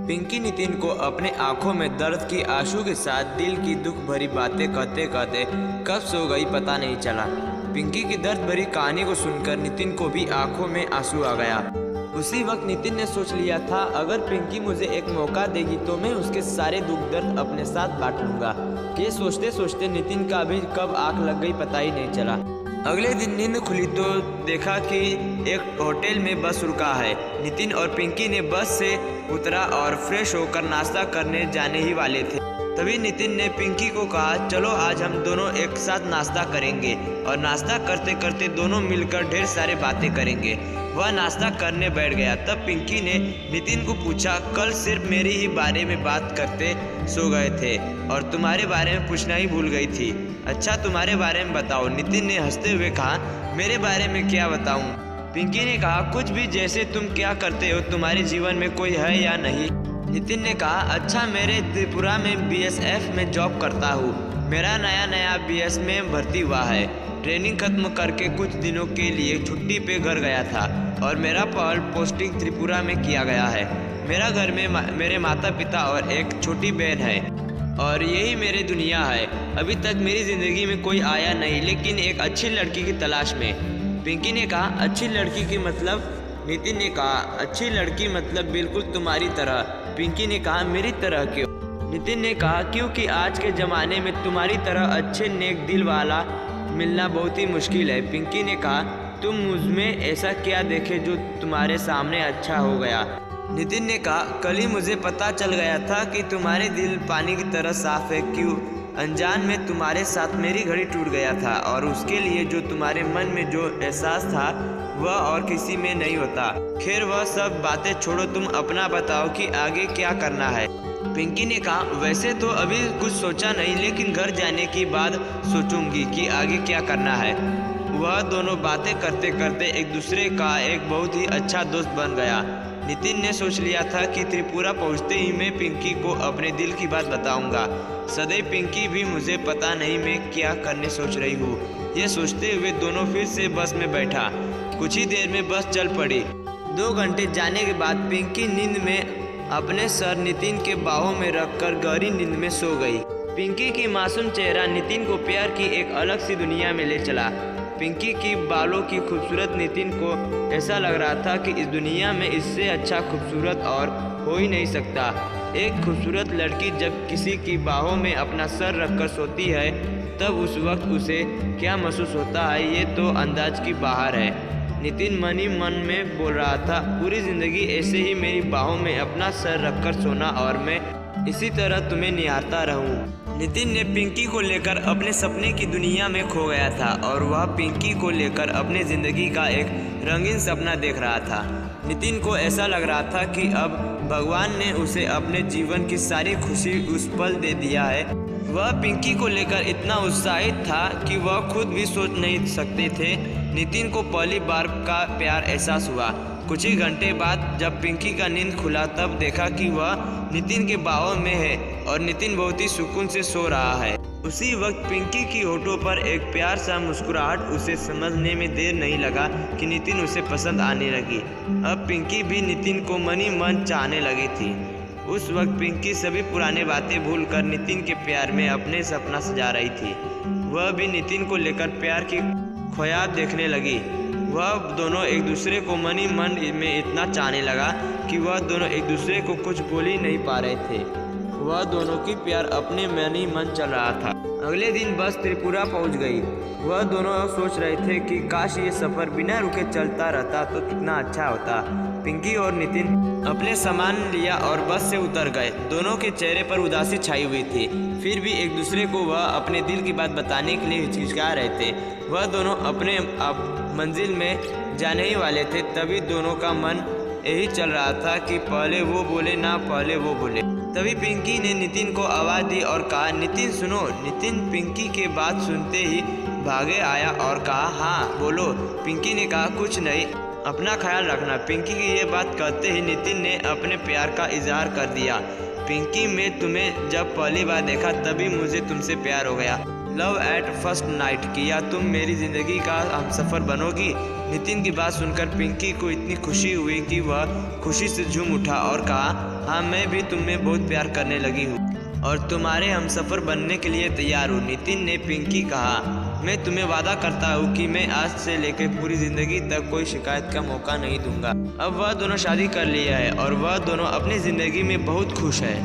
पिंकी नितिन को अपने आंखों में दर्द की आंसू के साथ दिल की दुख भरी बातें कहते कहते कब सो गई पता नहीं चला। पिंकी की दर्द भरी कहानी को सुनकर नितिन को भी आंखों में आंसू आ गया। उसी वक्त नितिन ने सोच लिया था, अगर पिंकी मुझे एक मौका देगी तो मैं उसके सारे दुख दर्द अपने साथ बांट लूंगा। ये सोचते सोचते नितिन का भी कब आंख लग गई पता ही नहीं चला। अगले दिन नींद खुली तो देखा कि एक होटल में बस रुका है। नितिन और पिंकी ने बस से उतरा और फ्रेश होकर नाश्ता करने जाने ही वाले थे। तभी नितिन ने पिंकी को कहा, चलो आज हम दोनों एक साथ नाश्ता करेंगे और नाश्ता करते करते दोनों मिलकर ढेर सारे बातें करेंगे। वह नाश्ता करने बैठ गया। तब पिंकी ने नितिन को पूछा, कल सिर्फ मेरे ही बारे में बात करते सो गए थे और तुम्हारे बारे में पूछना ही भूल गई थी। अच्छा तुम्हारे बारे में बताओ। नितिन ने हंसते हुए कहा, मेरे बारे में क्या बताऊं? पिंकी ने कहा, कुछ भी, जैसे तुम क्या करते हो, तुम्हारे जीवन में कोई है या नहीं? नितिन ने कहा, अच्छा मेरे त्रिपुरा में बीएसएफ में जॉब करता हूँ। मेरा नया बीएस में भर्ती हुआ है। ट्रेनिंग खत्म करके कुछ दिनों के लिए छुट्टी पे घर गया था और मेरा पहल पोस्टिंग त्रिपुरा में किया गया है। मेरा घर में मेरे माता पिता और एक छोटी बहन है और यही मेरी दुनिया है। अभी तक मेरी ज़िंदगी में कोई आया नहीं, लेकिन एक अच्छी लड़की की तलाश में। पिंकी ने कहा, अच्छी लड़की की मतलब? नितिन ने कहा, अच्छी लड़की मतलब बिल्कुल तुम्हारी तरह। पिंकी ने कहा, मेरी तरह क्यों? नितिन ने कहा, क्योंकि आज के ज़माने में तुम्हारी तरह अच्छे नेक दिल वाला मिलना बहुत ही मुश्किल है। पिंकी ने कहा, तुम मुझमें ऐसा क्या देखे जो तुम्हारे सामने अच्छा हो गया? नितिन ने कहा, कल ही मुझे पता चल गया था कि तुम्हारे दिल पानी की तरह साफ है। क्यों? अनजान में तुम्हारे साथ मेरी घड़ी टूट गया था और उसके लिए जो तुम्हारे मन में जो एहसास था वह और किसी में नहीं होता। खैर वह सब बातें छोड़ो, तुम अपना बताओ कि आगे क्या करना है। पिंकी ने कहा, वैसे तो अभी कुछ सोचा नहीं, लेकिन घर जाने के बाद सोचूंगी कि आगे क्या करना है। वह दोनों बातें करते करते एक दूसरे का एक बहुत ही अच्छा दोस्त बन गया। नितिन ने सोच लिया था कि त्रिपुरा पहुंचते ही मैं पिंकी को अपने दिल की बात बताऊंगा। सदैव पिंकी भी मुझे पता नहीं मैं क्या करने सोच रही हूँ। ये सोचते हुए दोनों फिर से बस में बैठा। कुछ ही देर में बस चल पड़ी। 2 घंटे जाने के बाद पिंकी नींद में अपने सर नितिन के बाहों में रखकर गहरी नींद में सो गई। पिंकी की मासूम चेहरा नितिन को प्यार की एक अलग सी दुनिया में ले चला। पिंकी की बालों की खूबसूरत नितिन को ऐसा लग रहा था कि इस दुनिया में इससे अच्छा खूबसूरत और हो ही नहीं सकता। एक खूबसूरत लड़की जब किसी की बाहों में अपना सर रखकर सोती है तब उस वक्त उसे क्या महसूस होता है, ये तो अंदाज की बाहर है। नितिन मन ही मन में बोल रहा था, पूरी ज़िंदगी ऐसे ही मेरी बाहों में अपना सर रखकर सोना और मैं इसी तरह तुम्हें निहारता रहूं। नितिन ने पिंकी को लेकर अपने सपने की दुनिया में खो गया था और वह पिंकी को लेकर अपने ज़िंदगी का एक रंगीन सपना देख रहा था। नितिन को ऐसा लग रहा था कि अब भगवान ने उसे अपने जीवन की सारी खुशी उस पल दे दिया है। वह पिंकी को लेकर इतना उत्साहित था कि वह खुद भी सोच नहीं सकते थे। नितिन को पहली बार का प्यार एहसास हुआ। कुछ ही घंटे बाद जब पिंकी का नींद खुला तब देखा कि वह नितिन के बाहों में है और नितिन बहुत ही सुकून से सो रहा है। उसी वक्त पिंकी की होठों पर एक प्यार सा मुस्कुराहट। उसे समझने में देर नहीं लगा कि नितिन उसे पसंद आने लगी। अब पिंकी भी नितिन को मन ही मन चाहने लगी थी। उस वक्त पिंकी सभी पुराने बातें भूलकर नितिन के प्यार में अपने सपना सजा रही थी। वह भी नितिन को लेकर प्यार की ख्वाब देखने लगी। वह दोनों एक दूसरे को मन ही मन में इतना चाहने लगा कि वह दोनों एक दूसरे को कुछ बोल ही नहीं पा रहे थे। वह दोनों की प्यार अपने मन ही मन चल रहा था। अगले दिन बस त्रिपुरा पहुंच गई। वह दोनों सोच रहे थे कि काश ये सफ़र बिना रुके चलता रहता तो कितना अच्छा होता। पिंकी और नितिन अपने सामान लिया और बस से उतर गए। दोनों के चेहरे पर उदासी छाई हुई थी, फिर भी एक दूसरे को वह अपने दिल की बात बताने के लिए हिचकिचा रहे थे। वह दोनों अपने अब मंजिल में जाने ही वाले थे। तभी दोनों का मन यही चल रहा था कि पहले वो बोले ना पहले वो बोले। तभी पिंकी ने नितिन को आवाज़ दी और कहा, नितिन सुनो। नितिन पिंकी के बात सुनते ही भागे आया और कहा, हाँ बोलो। पिंकी ने कहा, कुछ नहीं, अपना ख्याल रखना। पिंकी की ये बात कहते ही नितिन ने अपने प्यार का इजहार कर दिया। पिंकी, मैं तुम्हें जब पहली बार देखा तभी मुझे तुमसे प्यार हो गया। Love at first night. किया तुम मेरी ज़िंदगी का हमसफ़र बनोगी। नितिन की बात सुनकर पिंकी को इतनी खुशी हुई कि वह खुशी से झूम उठा और कहा, हाँ मैं भी तुम्हें बहुत प्यार करने लगी हूँ और तुम्हारे हमसफ़र बनने के लिए तैयार हूँ। नितिन ने पिंकी कहा, मैं तुम्हें वादा करता हूँ कि मैं आज से लेकर पूरी ज़िंदगी तक कोई शिकायत का मौका नहीं दूंगा। अब वह दोनों शादी कर लिया है और वह दोनों अपनी ज़िंदगी में बहुत खुश है।